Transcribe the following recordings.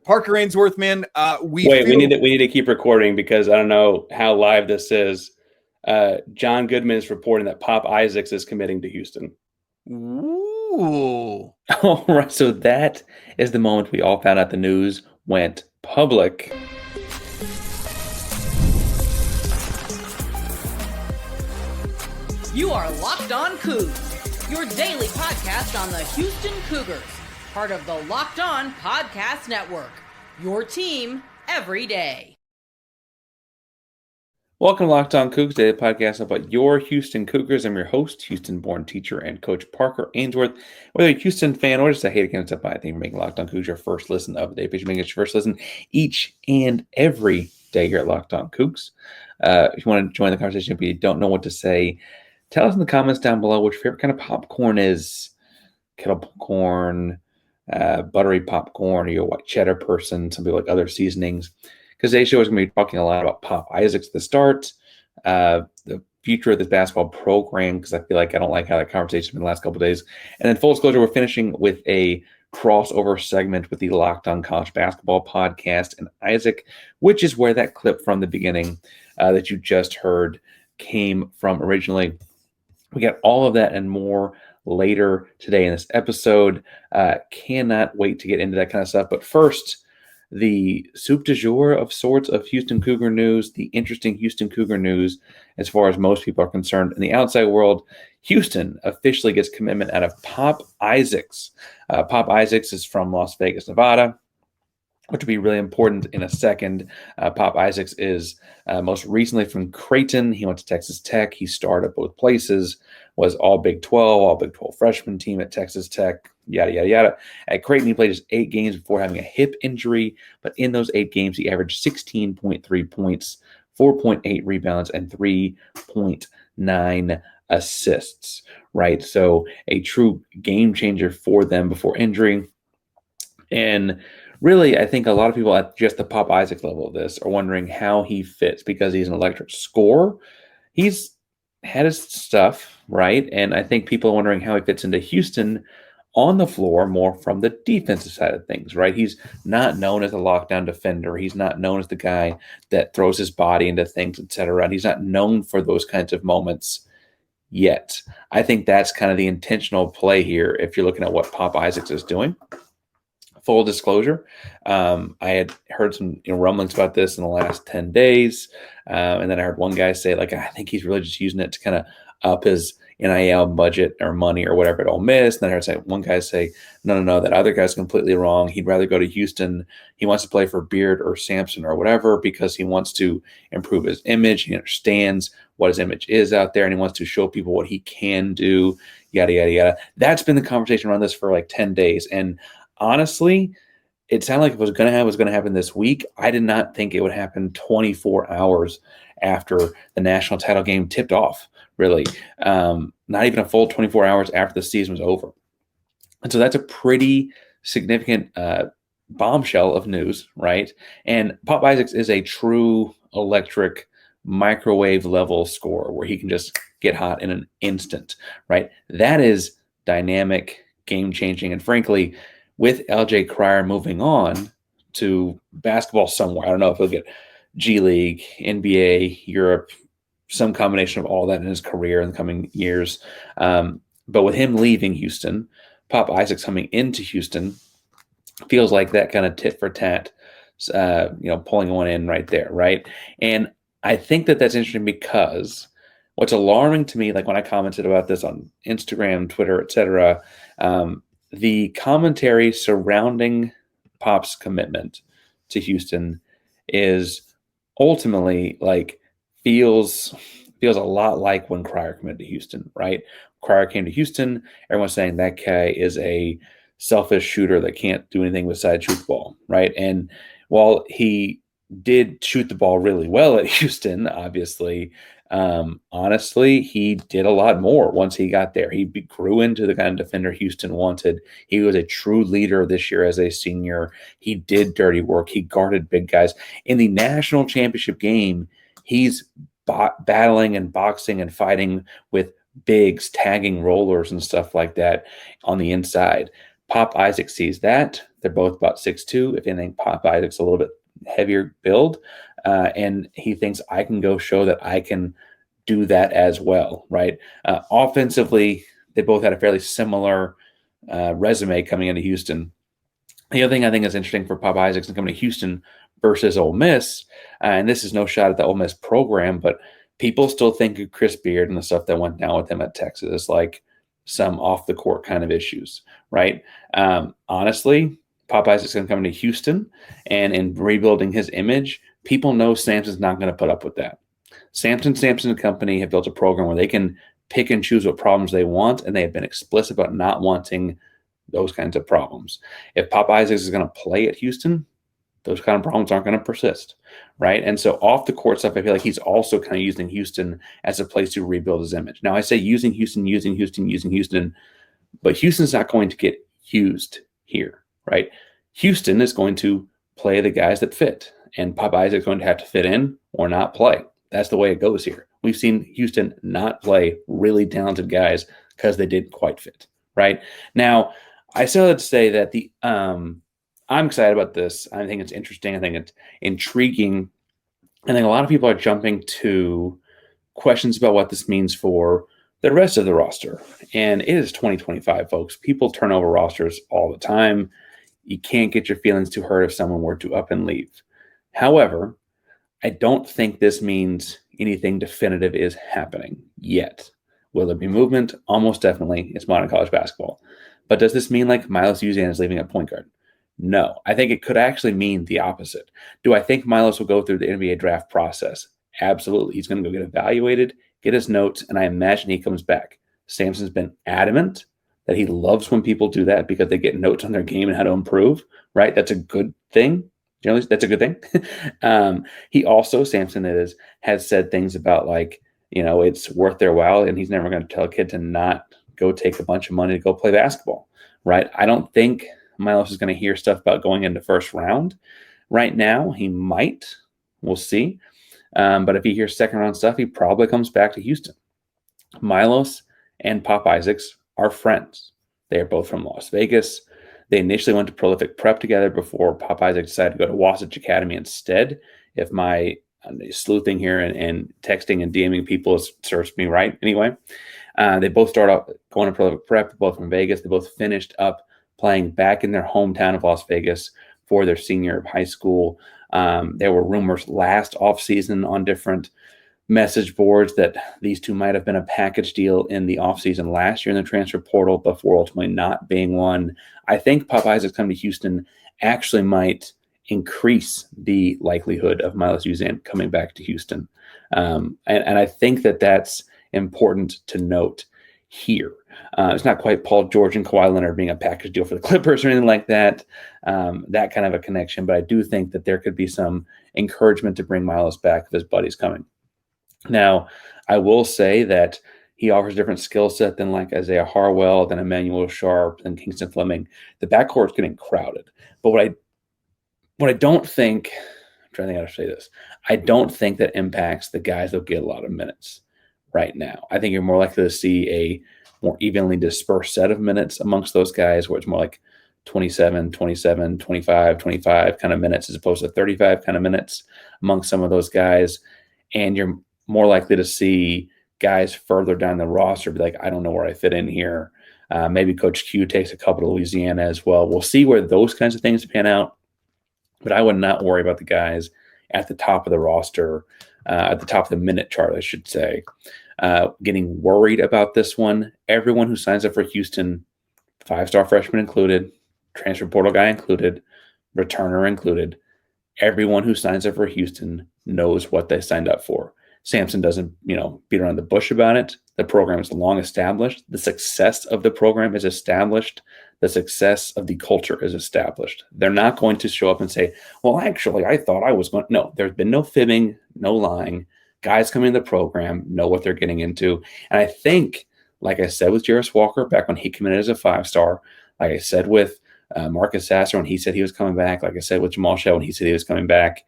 Parker Ainsworth, man. We need to keep recording because I don't know how live this is. John Goodman is reporting that Pop Isaacs is committing to Houston. Ooh. All right, so that is the moment we all found out the news went public. You are Locked On Cougs, your daily podcast on the Houston Cougars, part of the Locked On Podcast Network, your team every day. Welcome to Locked On Cougs, daily podcast about your Houston Cougars. I'm your host, Houston-born teacher and coach Parker Ainsworth. Whether you're a Houston fan or just a hate against it, I think we're making Locked On Cougs your first listen of the day. Please make it your first listen each and every day here at Locked On Cougs. If you want to join the conversation, if you don't know what to say, tell us in the comments down below what your favorite kind of popcorn is. Kettle popcorn, buttery popcorn, or you're a white cheddar person, some people like other seasonings. Because today's show is going to be talking a lot about Pop Isaacs at the start, the future of this basketball program, because I feel like I don't like how that conversation's been the last couple of days. And then full disclosure, we're finishing with a crossover segment with the Locked On College Basketball podcast and Isaac, which is where that clip from the beginning that you just heard came from originally. We got all of that and more later today in this episode. Cannot wait to get into that kind of stuff. But first, the soup du jour of sorts of Houston Cougar news, the interesting Houston Cougar news as far as most people are concerned. In the outside world, Houston officially gets commitment out of Pop Isaacs. Pop Isaacs is from Las Vegas, Nevada, which will be really important in a second. Pop Isaacs is most recently from Creighton. He went to Texas Tech. He started at both places, was all Big 12, all Big 12 freshman team at Texas Tech, yada, yada, yada. At Creighton, he played just 8 games before having a hip injury, but in those 8 games, he averaged 16.3 points, 4.8 rebounds, and 3.9 assists, right? So a true game changer for them before injury. And really, I think a lot of people at just the Pop Isaac level of this are wondering how he fits because he's an electric scorer. He's had his stuff, right? And I think people are wondering how he fits into Houston on the floor more from the defensive side of things, right? He's not known as a lockdown defender. He's not known as the guy that throws his body into things, etc. And he's not known for those kinds of moments yet. I think that's kind of the intentional play here if you're looking at what Pop Isaacs is doing. Full disclosure, I had heard some rumblings about this in the last 10 days. And then I heard one guy say, like, I think he's really just using it to kind of up his NIL budget or money or whatever it all missed. And then I heard one guy say, no, that other guy's completely wrong. He'd rather go to Houston. He wants to play for Beard or Sampson or whatever because he wants to improve his image. He understands what his image is out there, and he wants to show people what he can do, yada, yada, yada. That's been the conversation around this for like 10 days. And honestly, it sounded like it was going to happen this week. I did not think it would happen 24 hours after the national title game tipped off, really. Not even a full 24 hours after the season was over. And so that's a pretty significant bombshell of news, right? And Pop Isaacs is a true electric microwave level scorer where he can just get hot in an instant, right? That is dynamic, game-changing, and frankly, with LJ Cryer moving on to basketball somewhere, I don't know if he'll get G League, NBA, Europe, some combination of all that in his career in the coming years. But with him leaving Houston, Pop Isaacs coming into Houston feels like that kind of tit for tat, pulling one in right there, right? And I think that that's interesting because what's alarming to me, like when I commented about this on Instagram, Twitter, etc., the commentary surrounding Pop's commitment to Houston is ultimately feels a lot like when Cryer committed to Houston, right? Cryer came to Houston, everyone's saying that guy is a selfish shooter that can't do anything besides shoot the ball, right? And while he did shoot the ball really well at Houston, obviously, honestly, he did a lot more once he got there. He grew into the kind of defender Houston wanted. He was a true leader this year as a senior. He did dirty work. He guarded big guys. In the national championship game, he's battling and boxing and fighting with bigs, tagging rollers and stuff like that on the inside. Pop Isaac sees that, They're both about 6'2". If anything, Pop Isaac's a little bit heavier build. And he thinks I can go show that I can do that as well, right? Offensively, they both had a fairly similar resume coming into Houston. The other thing I think is interesting for Pop Isaacson coming to Houston versus Ole Miss, and this is no shot at the Ole Miss program, but people still think of Chris Beard and the stuff that went down with him at Texas as like some off the court kind of issues, right? Honestly, Pop Isaacson coming to Houston and in rebuilding his image, people know Sampson's not going to put up with that. Sampson and company have built a program where they can pick and choose what problems they want, and they have been explicit about not wanting those kinds of problems. If Pop Isaacs is going to play at Houston, those kind of problems aren't going to persist, right? And so off the court stuff, I feel like he's also kind of using Houston as a place to rebuild his image. Now, I say using Houston, but Houston's not going to get used here, right? Houston is going to play the guys that fit, and Pop Isaac's going to have to fit in or not play. That's the way it goes here. We've seen Houston not play really talented guys because they didn't quite fit, right? Now, I still have to say that I'm excited about this. I think it's interesting. I think it's intriguing. I think a lot of people are jumping to questions about what this means for the rest of the roster. And it is 2025, folks. People turn over rosters all the time. You can't get your feelings too hurt if someone were to up and leave. However, I don't think this means anything definitive is happening yet. Will there be movement? Almost definitely. It's modern college basketball. But does this mean like Milos Uzan is leaving at point guard? No. I think it could actually mean the opposite. Do I think Milos will go through the NBA draft process? Absolutely. He's going to go get evaluated, get his notes, and I imagine he comes back. Sampson's been adamant that he loves when people do that because they get notes on their game and how to improve, right? That's a good thing. Generally, that's a good thing. He also, Sampson has said things about like, it's worth their while, and he's never going to tell a kid to not go take a bunch of money to go play basketball, right? I don't think Milos is going to hear stuff about going into first round. Right now, he might. We'll see. But if he hears second round stuff, he probably comes back to Houston. Milos and Pop Isaacs are friends. They are both from Las Vegas. They initially went to Prolific Prep together before Pop Isaacs decided to go to Wasatch Academy instead. If my sleuthing here and texting and DMing people serves me right anyway. They both started out going to Prolific Prep, both from Vegas. They both finished up playing back in their hometown of Las Vegas for their senior of high school. There were rumors last offseason on different message boards that these two might have been a package deal in the offseason last year in the transfer portal before ultimately not being one. I think Pop Isaacs coming to Houston actually might increase the likelihood of Milos Uzan coming back to Houston. And I think that that's important to note here. It's not quite Paul George and Kawhi Leonard being a package deal for the Clippers or anything like that, that kind of a connection. But I do think that there could be some encouragement to bring Milos back if his buddy's coming. Now, I will say that he offers a different skill set than like Isaiah Harwell, than Emmanuel Sharp, than Kingston Fleming. The backcourt's getting crowded. But what I don't think, I'm trying to think how to say this, I don't think that impacts the guys that'll get a lot of minutes right now. I think you're more likely to see a more evenly dispersed set of minutes amongst those guys where it's more like 27, 27, 25, 25 kind of minutes as opposed to 35 kind of minutes amongst some of those guys. And you're more likely to see guys further down the roster be like, I don't know where I fit in here. Maybe Coach Q takes a couple to Louisiana as well. We'll see where those kinds of things pan out. But I would not worry about the guys at the top of the roster, at the top of the minute chart, I should say. Getting worried about this one. Everyone who signs up for Houston, 5-star freshman included, transfer portal guy included, returner included, everyone who signs up for Houston knows what they signed up for. Sampson doesn't, beat around the bush about it. The program is long established. The success of the program is established. The success of the culture is established. They're not going to show up and say, well, actually, I thought I was going to. No, there's been no fibbing, no lying. Guys coming in the program know what they're getting into. And I think, like I said with Jarris Walker back when he committed as a 5-star, like I said with Marcus Sasser when he said he was coming back, like I said with Jamal Shell when he said he was coming back,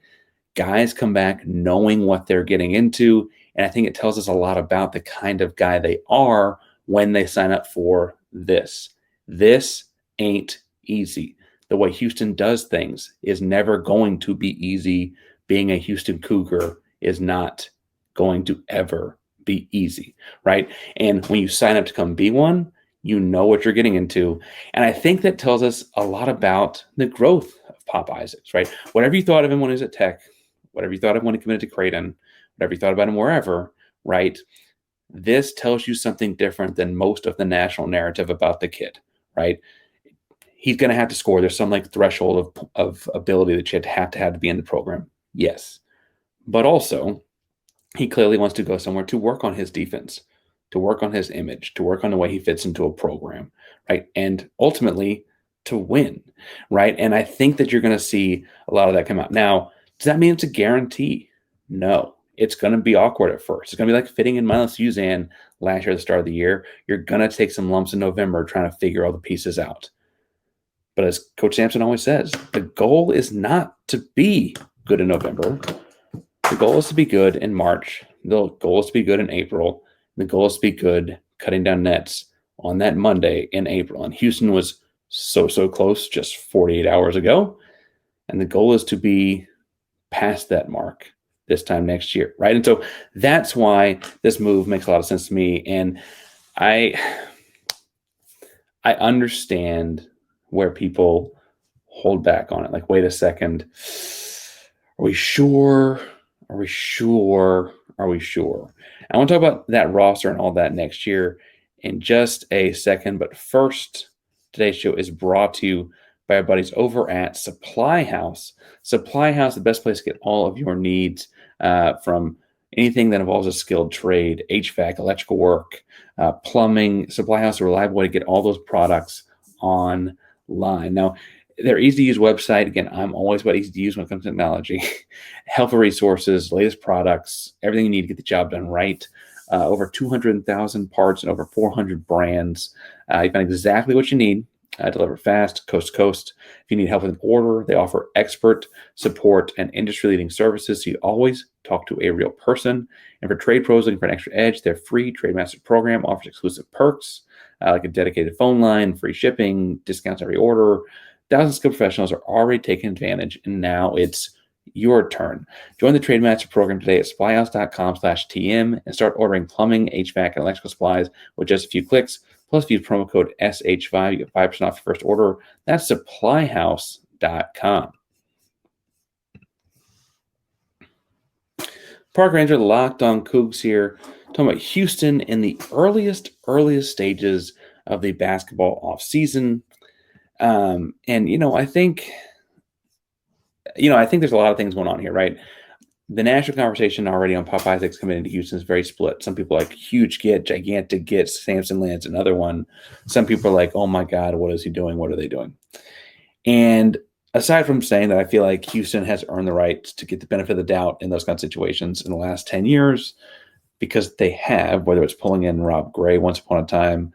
guys come back knowing what they're getting into. And I think it tells us a lot about the kind of guy they are when they sign up for this. This ain't easy. the way Houston does things is never going to be easy. Being a Houston Cougar is not going to ever be easy, right? And when you sign up to come be one, you know what you're getting into. And I think that tells us a lot about the growth of Pop Isaacs, right? Whatever you thought of him when he was at Tech, whatever you thought of him when he committed to Creighton, whatever you thought about him wherever, right? This tells you something different than most of the national narrative about the kid, right? He's going to have to score. There's some like threshold of ability that you have to be in the program. Yes. But also, he clearly wants to go somewhere to work on his defense, to work on his image, to work on the way he fits into a program, right? And ultimately to win, right? And I think that you're going to see a lot of that come out. Now, does that mean it's a guarantee? No. It's going to be awkward at first. It's going to be like fitting in Milos Uzan last year at the start of the year. You're going to take some lumps in November trying to figure all the pieces out. But as Coach Sampson always says, the goal is not to be good in November. The goal is to be good in March. The goal is to be good in April. The goal is to be good cutting down nets on that Monday in April. And Houston was so close just 48 hours ago. And the goal is to be past that mark this time next year, right? And so that's why this move makes a lot of sense to me. And I understand where people hold back on it. Like, wait a second, are we sure? Are we sure? Are we sure? I want to talk about that roster and all that next year in just a second. But first, today's show is brought to you by our buddies over at Supply House. Supply House, the best place to get all of your needs from anything that involves a skilled trade, HVAC, electrical work, plumbing. Supply House is a reliable way to get all those products online. Now, their easy-to-use website, again, I'm always about easy to use when it comes to technology. Helpful resources, latest products, everything you need to get the job done right. Over 200,000 parts and over 400 brands. You find exactly what you need. Deliver fast, coast to coast. If you need help with an order, they offer expert support and industry-leading services, so you always talk to a real person. And for trade pros looking for an extra edge, their free Trademaster program offers exclusive perks, like a dedicated phone line, free shipping, discounts every order. Thousands of skilled professionals are already taking advantage, and now it's your turn. Join the Trademaster program today at supplyhouse.com/TM and start ordering plumbing, HVAC, and electrical supplies with just a few clicks. Plus, if you use promo code SH5, you get 5% off your first order. That's supplyhouse.com. Park Ranger, Locked on Coogs here, talking about Houston in the earliest stages of the basketball offseason. And, I think there's a lot of things going on here, right? The national conversation already on Pop Isaacs coming into Houston is very split. Some people are like, huge get, gigantic get, Sampson lands another one. Some people are like, oh my God, what is he doing? What are they doing? And aside from saying that I feel like Houston has earned the right to get the benefit of the doubt in those kind of situations in the last 10 years, because they have, whether it's pulling in Rob Gray once upon a time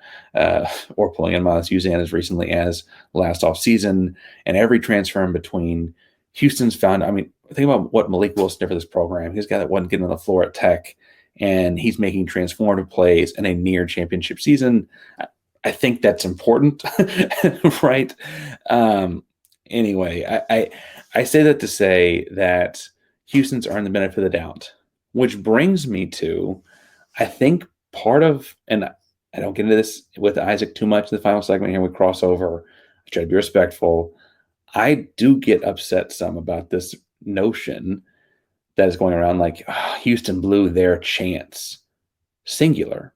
or pulling in Milos Uzan as recently as last offseason, and every transfer in between, Houston's found, think about what Malik Wilson did for this program. He's a guy that wasn't getting on the floor at Tech, and he's making transformative plays in a near championship season. I think that's important, right? Anyway, I say that to say that Houston's earned the benefit of the doubt, which brings me to, I think part of, and I don't get into this with Isaac too much in the final segment here with crossover. I try to be respectful. I do get upset some about this notion that is going around like, Houston blew their chance, singular,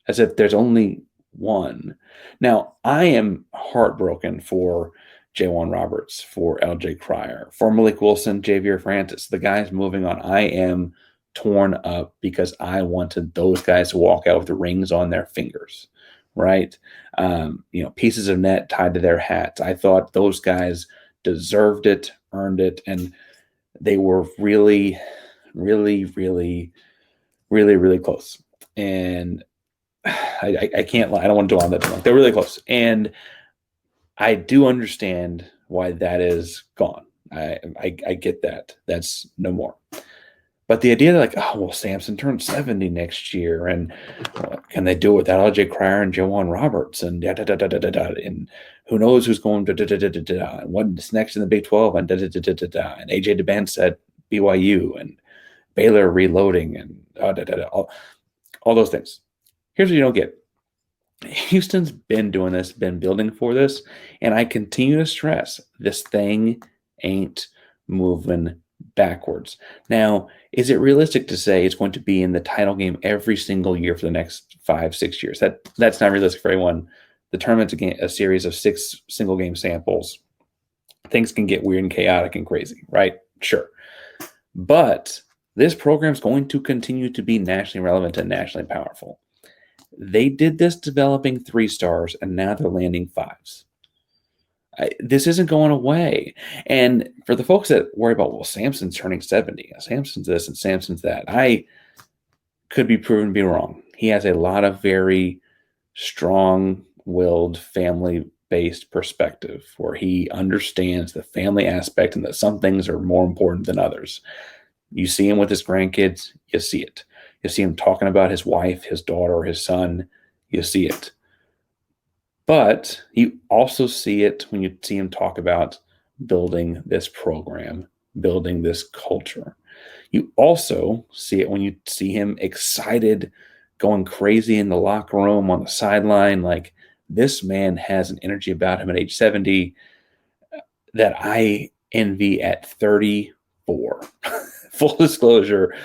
as if there's only one. Now, I am heartbroken for J1 Roberts, for LJ Cryer, for Malik Wilson, Javier Francis, the guys moving on. I am torn up because I wanted those guys to walk out with the rings on their fingers, right? Pieces of net tied to their hats. I thought those guys deserved it, earned it, and they were really, really, really, really, really close. And I can't lie. I don't want to dwell on that too long. They're really close. And I do understand why that is gone. I get that. That's no more. But the idea that, like, oh, well, Sampson turned 70 next year, and can they do it without LJ Cryer and Jawan Roberts, and da da da da da da da, and who knows who's going da da da da da da, and what's next in the Big 12, and da da da da da da, and AJ DeBence at BYU, and Baylor reloading, and da da da, all those things. Here's what you don't get. Houston's been doing this, been building for this, and I continue to stress this thing ain't moving backwards. Now, is it realistic to say it's going to be in the title game every single year for the next 5-6 years? That's not realistic for anyone. The tournament's a series of 6 single game samples. Things can get weird and chaotic and crazy, right? Sure. But this program's going to continue to be nationally relevant and nationally powerful. They did this developing 3 stars, and now they're landing 5s. This isn't going away. And for the folks that worry about, well, Sampson's turning 70, Sampson's this and Sampson's that, I could be proven to be wrong. He has a lot of very strong-willed, family-based perspective where he understands the family aspect and that some things are more important than others. You see him with his grandkids, you see it. You see him talking about his wife, his daughter, his son, you see it. But you also see it when you see him talk about building this program, building this culture. You also see it when you see him excited, going crazy in the locker room, on the sideline. Like, this man has an energy about him at age 70 that I envy at 34. Full disclosure,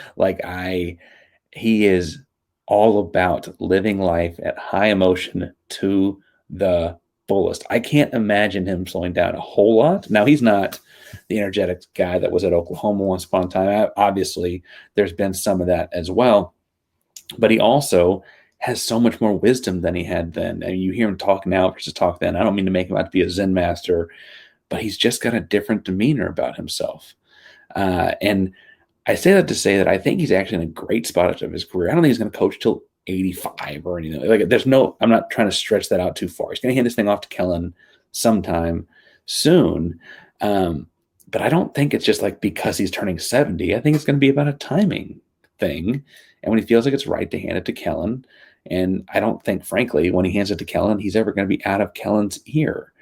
he is all about living life at high emotion to the fullest. I can't imagine him slowing down a whole lot. Now, he's not the energetic guy that was at Oklahoma once upon a time. Obviously, there's been some of that as well. But he also has so much more wisdom than he had then. And you hear him talk now versus talk then. I don't mean to make him out to be a Zen master, but he's just got a different demeanor about himself. And I say that to say that I think he's actually in a great spot of his career. I don't think he's going to coach till 85 or anything. I'm not trying to stretch that out too far. He's going to hand this thing off to Kellen sometime soon. But I don't think it's just like because he's turning 70. I think it's going to be about a timing thing. And when he feels like it's right to hand it to Kellen, and I don't think, frankly, when he hands it to Kellen, he's ever going to be out of Kellen's ear.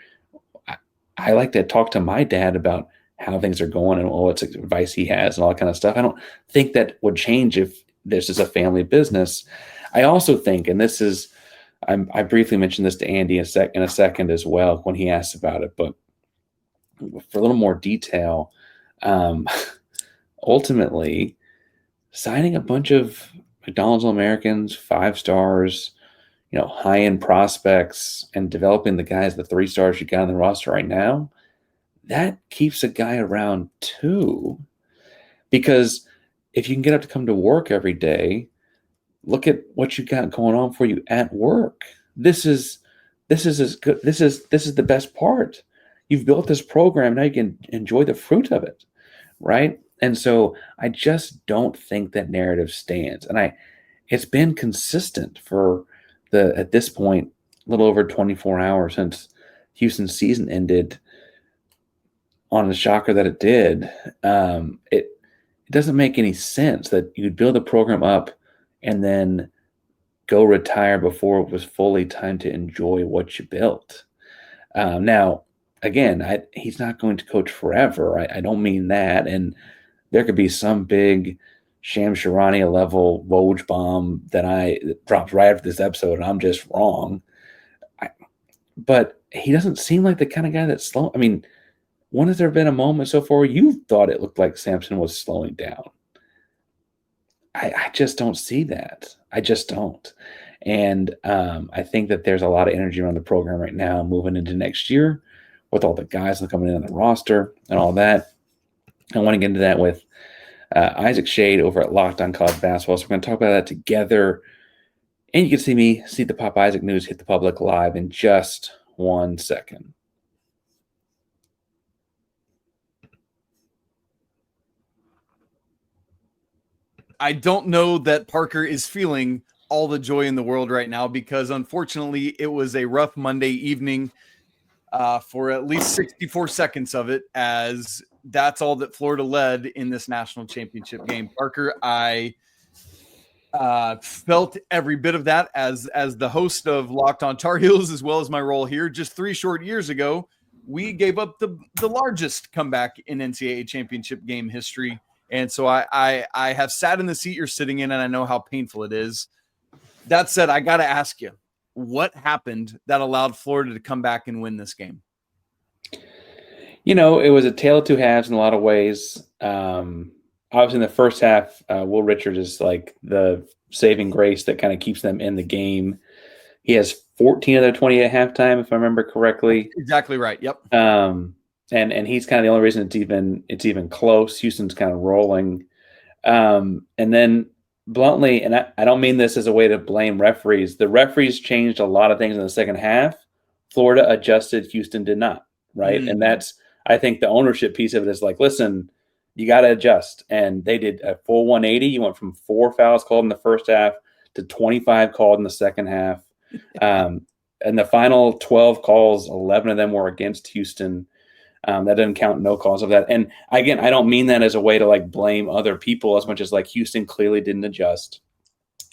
I like to talk to my dad about how things are going and what advice he has and all that kind of stuff. I don't think that would change if this is a family business. I also think, and this is, I briefly mentioned this to Andy in a second as well when he asked about it, but for a little more detail, ultimately, signing a bunch of McDonald's All-Americans, 5 stars, high-end prospects, and developing the guys, the 3 stars you got on the roster right now, that keeps a guy around too. Because if you can get up to come to work every day, look at what you got going on for you at work. This is as good. This is the best part. You've built this program. Now you can enjoy the fruit of it, right? And so I just don't think that narrative stands. And it's been consistent for at this point, a little over 24 hours since Houston's season ended on the shocker that it did. It doesn't make any sense that you'd build a program up and then go retire before it was fully time to enjoy what you built. Now, again, he's not going to coach forever. I don't mean that. And there could be some big Shams Charania level Woj bomb that drops right after this episode, and I'm just wrong. But he doesn't seem like the kind of guy that's slow. I mean, when has there been a moment so far where you thought it looked like Sampson was slowing down? I just don't see that. I just don't. And I think that there's a lot of energy around the program right now moving into next year with all the guys that are coming in on the roster and all that. I want to get into that with Isaac Shade over at Locked On College Basketball. So we're going to talk about that together. And you can see the Pop Isaac News hit the public live in just 1 second. I don't know that Parker is feeling all the joy in the world right now because, unfortunately, it was a rough Monday evening for at least 64 seconds of it as that's all that Florida led in this national championship game. Parker, I felt every bit of that as the host of Locked On Tar Heels, as well as my role here. Just 3 short years ago, we gave up the largest comeback in NCAA championship game history. And so I have sat in the seat you're sitting in, and I know how painful it is. That said, I got to ask you, what happened that allowed Florida to come back and win this game? You know, it was a tale of two halves in a lot of ways. Obviously, in the first half, Will Richards is like the saving grace that kind of keeps them in the game. He has 14 of their 20 at halftime, if I remember correctly. Exactly right. Yep. And he's kind of the only reason it's even close. Houston's kind of rolling. And then bluntly, and I don't mean this as a way to blame referees. The referees changed a lot of things in the second half. Florida adjusted, Houston did not, right? And that's, I think, the ownership piece of it is like, listen, you got to adjust. And they did a full 180. You went from 4 fouls called in the first half to 25 called in the second half. And the final 12 calls, 11 of them were against Houston. That doesn't count no calls of that. And again, I don't mean that as a way to like blame other people as much as like Houston clearly didn't adjust.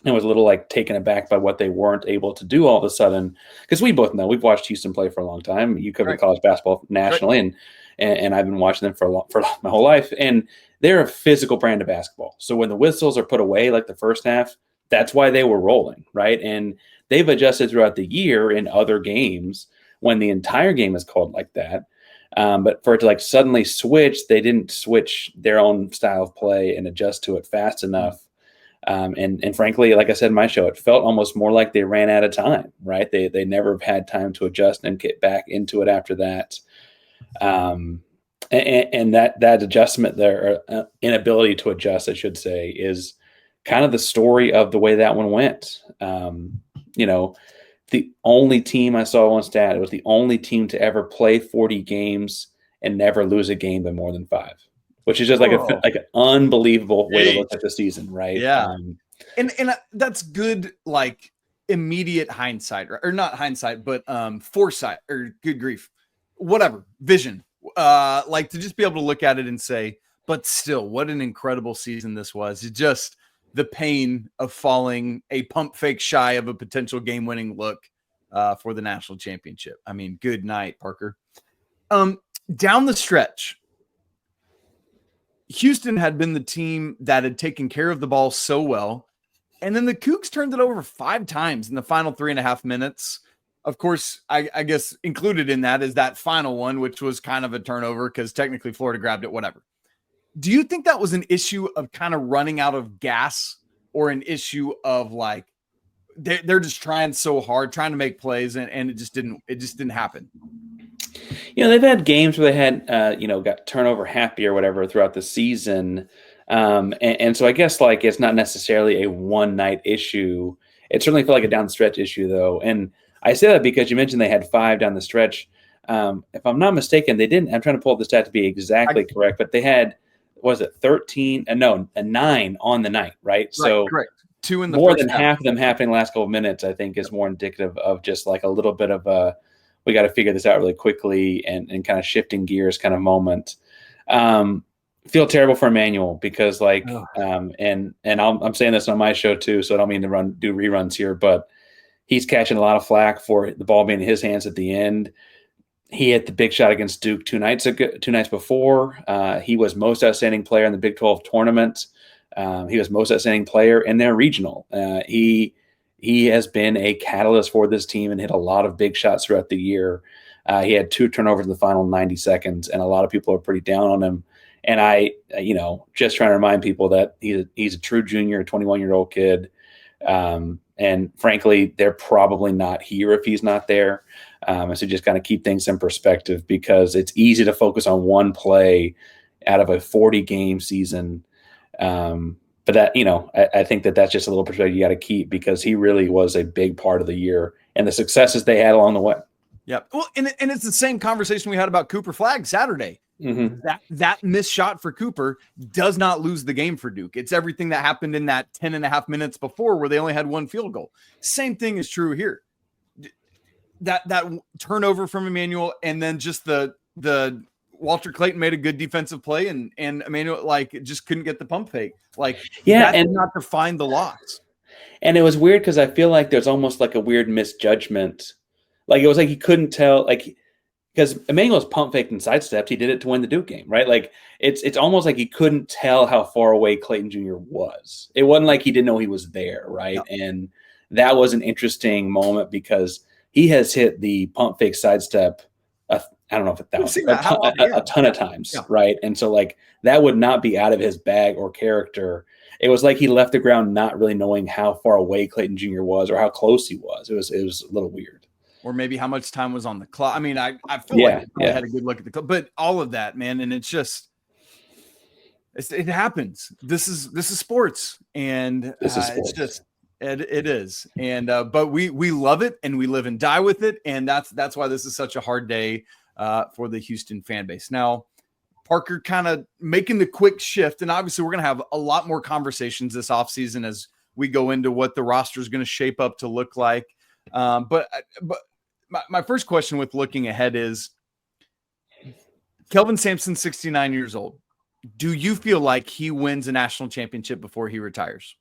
It was a little like taken aback by what they weren't able to do all of a sudden. Because we both know, we've watched Houston play for a long time. You covered college basketball nationally, and I've been watching them for my whole life. And they're a physical brand of basketball. So when the whistles are put away, like the first half, that's why they were rolling, right? And they've adjusted throughout the year in other games when the entire game is called like that. But for it to like suddenly switch, they didn't switch their own style of play and adjust to it fast enough. And frankly, like I said in my show, it felt almost more like they ran out of time, right? They never had time to adjust and get back into it after that. And that adjustment there, or inability to adjust, I should say, is kind of the story of the way that one went. You know, the only team, I saw one stat, it was the only team to ever play 40 games and never lose a game by more than 5. Which is just like an unbelievable way to look at the season, right? Yeah, and that's good, like immediate hindsight, or not hindsight, but foresight, or good grief, whatever, vision. Like to just be able to look at it and say, but still, what an incredible season this was. It's just the pain of falling a pump fake shy of a potential game-winning look for the national championship. I mean, good night, Parker. Down the stretch, Houston had been the team that had taken care of the ball so well. And then the Cougs turned it over 5 times in the final 3.5 minutes. Of course, I guess included in that is that final one, which was kind of a turnover because technically Florida grabbed it, whatever. Do you think that was an issue of kind of running out of gas, or an issue of like, they're just trying so hard, trying to make plays, and it just didn't happen? You know, they've had games where they had, got turnover happy or whatever throughout the season. And so I guess like it's not necessarily a one night issue. It certainly felt like a down the stretch issue though. And I say that because you mentioned they had 5 down the stretch. If I'm not mistaken, they didn't, I'm trying to pull up the stat to be exactly correct, but they had, was it 13? A 9 on the night, right? So correct. 2 in the more first than half. half of them happening the last couple of minutes, I think is more indicative of just like a little bit of a, we got to figure this out really quickly and kind of shifting gears kind of moment. Feel terrible for Emmanuel because like, and I'm saying this on my show too, so I don't mean to do reruns here, but he's catching a lot of flack for the ball being in his hands at the end. He hit the big shot against Duke 2 nights before. He was most outstanding player in the Big 12 tournament. He was most outstanding player in their regional. He has been a catalyst for this team and hit a lot of big shots throughout the year. He had 2 turnovers in the final 90 seconds, and a lot of people are pretty down on him. And I, just trying to remind people that he's a true junior, a 21-year-old kid. And frankly, they're probably not here if he's not there. So just kind of keep things in perspective, because it's easy to focus on one play out of a 40-game season. But that, I think that's just a little perspective you got to keep, because he really was a big part of the year and the successes they had along the way. Yeah. Well, and it's the same conversation we had about Cooper Flagg Saturday. Mm-hmm. That missed shot for Cooper does not lose the game for Duke. It's everything that happened in that 10.5 minutes before where they only had 1 field goal. Same thing is true here. That turnover from Emmanuel, and then just the Walter Clayton made a good defensive play, and Emmanuel just couldn't get the pump fake. Yeah, that and did not define the loss. And it was weird because I feel like there's almost like a weird misjudgment. Like it was like he couldn't tell, because Emmanuel's pump faked and sidestepped. He did it to win the Duke game, right? Like it's almost like he couldn't tell how far away Clayton Jr. was. It wasn't like he didn't know he was there, right? Yeah. And that was an interesting moment because he has hit the pump fake sidestep, I don't know if a ton of times, right? And so that would not be out of his bag or character. It was like he left the ground not really knowing how far away Clayton Jr. was or how close he was. It was a little weird. Or maybe how much time was on the clock. I mean, I feel like I had a good look at the clock, but all of that, man, and it's just it happens. This is sports, and it's just it is. And but we love it and we live and die with it, and that's why this is such a hard day for the Houston fan base. Now, Parker kind of making the quick shift, and obviously we're going to have a lot more conversations this offseason as we go into what the roster is going to shape up to look like. But my first question with looking ahead is, Kelvin Sampson, 69 years old. Do you feel like he wins a national championship before he retires?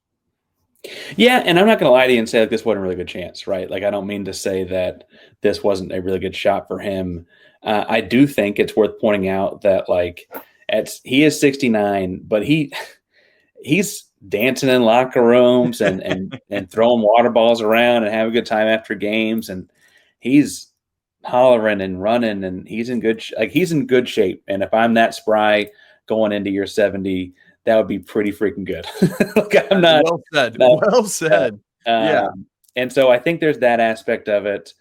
Yeah, and I'm not going to lie to you and say this wasn't a really good chance, right? I don't mean to say that this wasn't a really good shot for him. I do think it's worth pointing out that he is 69, but he's dancing in locker rooms and throwing water balls around and having a good time after games, and he's hollering and running, and he's in good shape. And if I'm that spry going into year 70, that would be pretty freaking good. I'm not well said. Well said. Yeah. And so I think there's that aspect of it.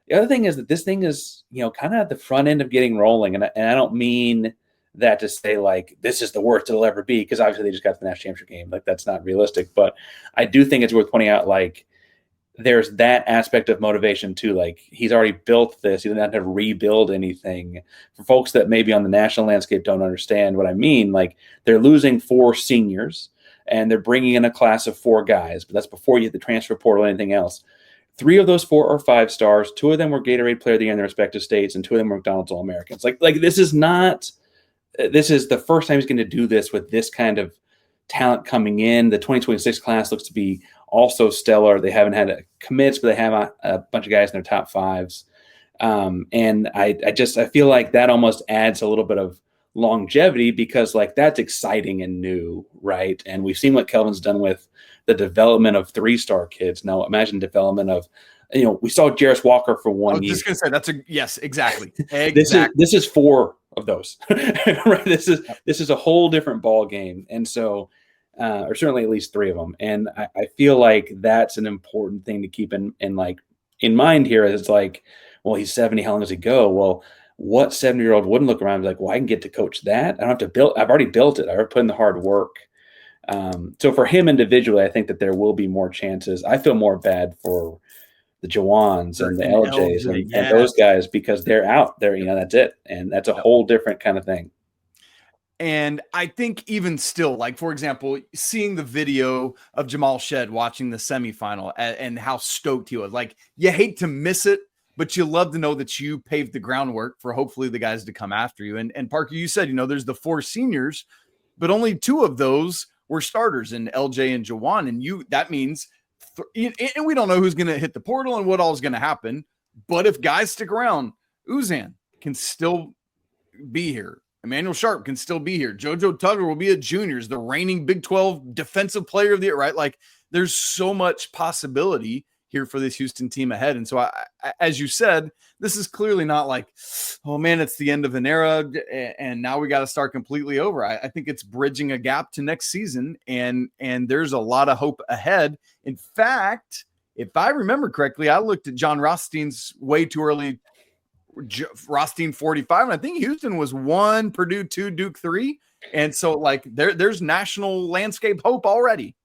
The other thing is that this thing is, kind of at the front end of getting rolling. And I don't mean that to say this is the worst it'll ever be, because obviously they just got to the national championship game. That's not realistic. But I do think it's worth pointing out, there's that aspect of motivation too. He's already built this. He didn't have to rebuild anything. For folks that maybe on the national landscape don't understand what I mean, they're losing 4 seniors and they're bringing in a class of 4 guys, but that's before you hit the transfer portal or anything else. 3 of those 4 are 5 stars. 2 of them were Gatorade Player of the Year in their respective states, and 2 of them were McDonald's All-Americans. This is the first time he's going to do this with this kind of talent coming in. The 2026 class looks to be also stellar. They haven't had commits, but they have a bunch of guys in their top 5s. And I feel like that almost adds a little bit of longevity, because that's exciting and new, right? And we've seen what Kelvin's done with the development of 3-star kids. Now imagine development of, we saw Jarris Walker for 1 year. I was just going to say yes, exactly. This is 4 of those, right? This is a whole different ball game. And so, or certainly at least 3 of them. And I feel like that's an important thing to keep in mind here. Is well, he's 70. How long does he go? Well, what 70-year-old wouldn't look around and be I can get to coach that? I don't have to build. I've already built it. I've already put in the hard work. So for him individually, I think that there will be more chances. I feel more bad for the Jawans and the LJs and those guys, because they're out there. That's it. And that's a whole different kind of thing. And I think even still, for example, seeing the video of Jamal Shed watching the semifinal and how stoked he was, you hate to miss it, but you love to know that you paved the groundwork for hopefully the guys to come after you. And Parker, you said, there's the 4 seniors, but only 2 of those were starters in LJ and Jawan. And that means, and we don't know who's going to hit the portal and what all is going to happen. But if guys stick around, Uzan can still be here. Emmanuel Sharp can still be here. JoJo Tugger will be a juniors, the reigning Big 12 defensive player of the year, right? There's so much possibility here for this Houston team ahead. And so, I, as you said, this is clearly not oh man, it's the end of an era and now we got to start completely over. I think it's bridging a gap to next season, and there's a lot of hope ahead. In fact, if I remember correctly, I looked at John Rothstein's way too early Rothstein 45, and I think Houston was 1, Purdue 2, Duke 3. And so there's national landscape hope already.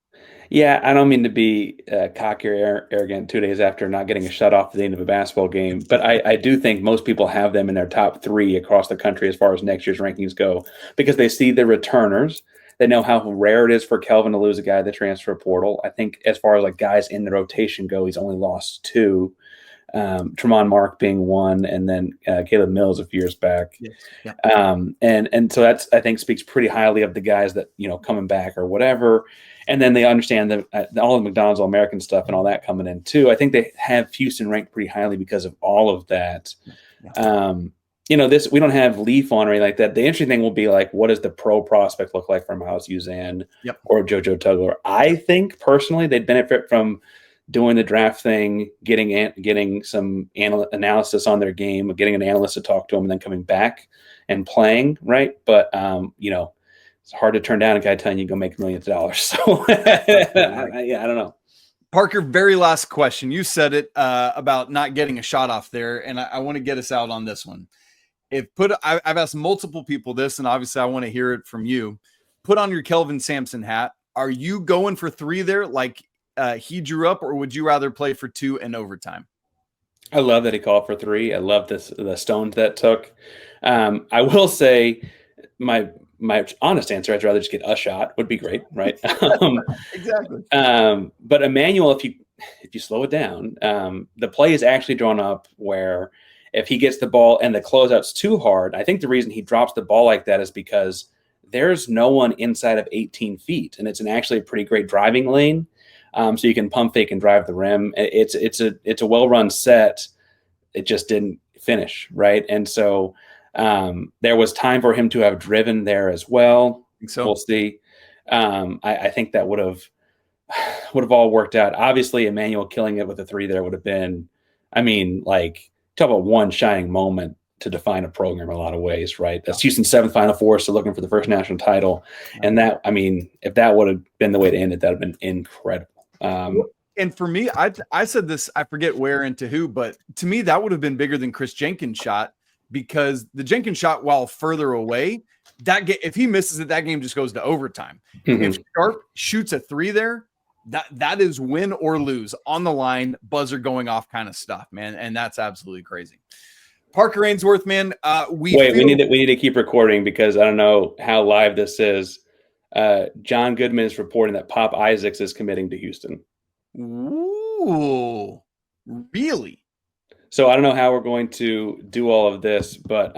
Yeah, I don't mean to be cocky or arrogant 2 days after not getting a shutoff at the end of a basketball game, but I do think most people have them in their top 3 across the country as far as next year's rankings go, because they see the returners. They know how rare it is for Kelvin to lose a guy at the transfer portal. I think as far as guys in the rotation go, he's only lost 2. Tremont Mark being one, and then Caleb Mills a few years back. Yes. Yeah. And so that's, I think, speaks pretty highly of the guys that, coming back or whatever. And then they understand that all the McDonald's All-American stuff and all that coming in too. I think they have Houston ranked pretty highly because of all of that. Yeah. This, we don't have Leaf on or anything like that. The interesting thing will be like, what does the pro prospect look like for Milos Uzan or JoJo Tugler? I think personally they'd benefit from doing the draft thing, getting some analysis on their game, getting an analyst to talk to them, and then coming back and playing, right? But it's hard to turn down a guy telling you go make millions of dollars. So I don't know. Parker, very last question. You said it about not getting a shot off there, and I want to get us out on this one. I've asked multiple people this, and obviously I want to hear it from you. Put on your Kelvin Sampson hat. Are you going for 3 there like he drew up, or would you rather play for 2 in overtime? I love that he called for 3. I love the stones that took. I will say my honest answer, I'd rather just get a shot would be great, right? Exactly. But Emmanuel, if you slow it down, the play is actually drawn up where if he gets the ball and the closeout's too hard, I think the reason he drops the ball like that is because there's no one inside of 18 feet, and it's actually a pretty great driving lane. So you can pump fake and drive the rim. It's a well-run set. It just didn't finish, right? And so there was time for him to have driven there as well. So we'll see. I think that would have all worked out. Obviously, Emmanuel killing it with a 3 there would have been, talk about one shining moment to define a program in a lot of ways, right? That's Houston's 7th Final Four, so looking for the first national title. And that, if that would have been the way to end it, that would have been incredible. And for me, I said this, I forget where and to who, but to me, that would have been bigger than Chris Jenkins' shot, because the Jenkins shot, while further away, if he misses it, that game just goes to overtime. Mm-hmm. If Sharp shoots a 3 there, that is win or lose on the line, buzzer going off kind of stuff, man. And that's absolutely crazy. Parker Ainsworth, man. We need to keep recording because I don't know how live this is. John Goodman is reporting that Pop Isaacs is committing to Houston. Ooh, really? So I don't know how we're going to do all of this, but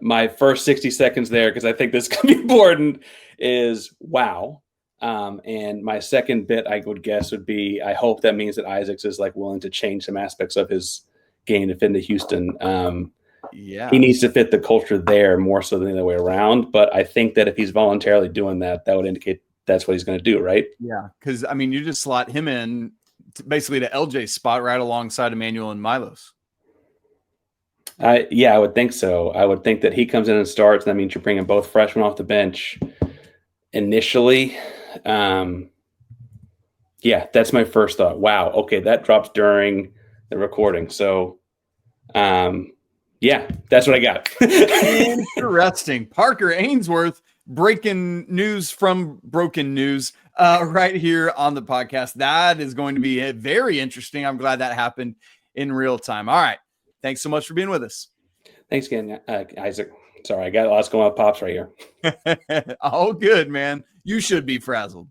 my first 60 seconds there, because I think this can be important, is wow. And my second bit, I would guess, would be, I hope that means that Isaacs is willing to change some aspects of his game to fit into Houston. He needs to fit the culture there more so than the other way around. But I think that if he's voluntarily doing that, that would indicate that's what he's going to do, right? Yeah, because, you just slot him in basically to LJ's spot right alongside Emmanuel and Milos. I would think so. I would think that he comes in and starts, and that means you're bringing both freshmen off the bench initially. That's my first thought. Wow. Okay, that drops during the recording. So, that's what I got. Interesting. Parker Ainsworth, breaking news from broken news right here on the podcast. That is going to be very interesting. I'm glad that happened in real time. All right. Thanks so much for being with us. Thanks again, Isaac. Sorry, I got lots going on Pops right here. All good, man. You should be frazzled.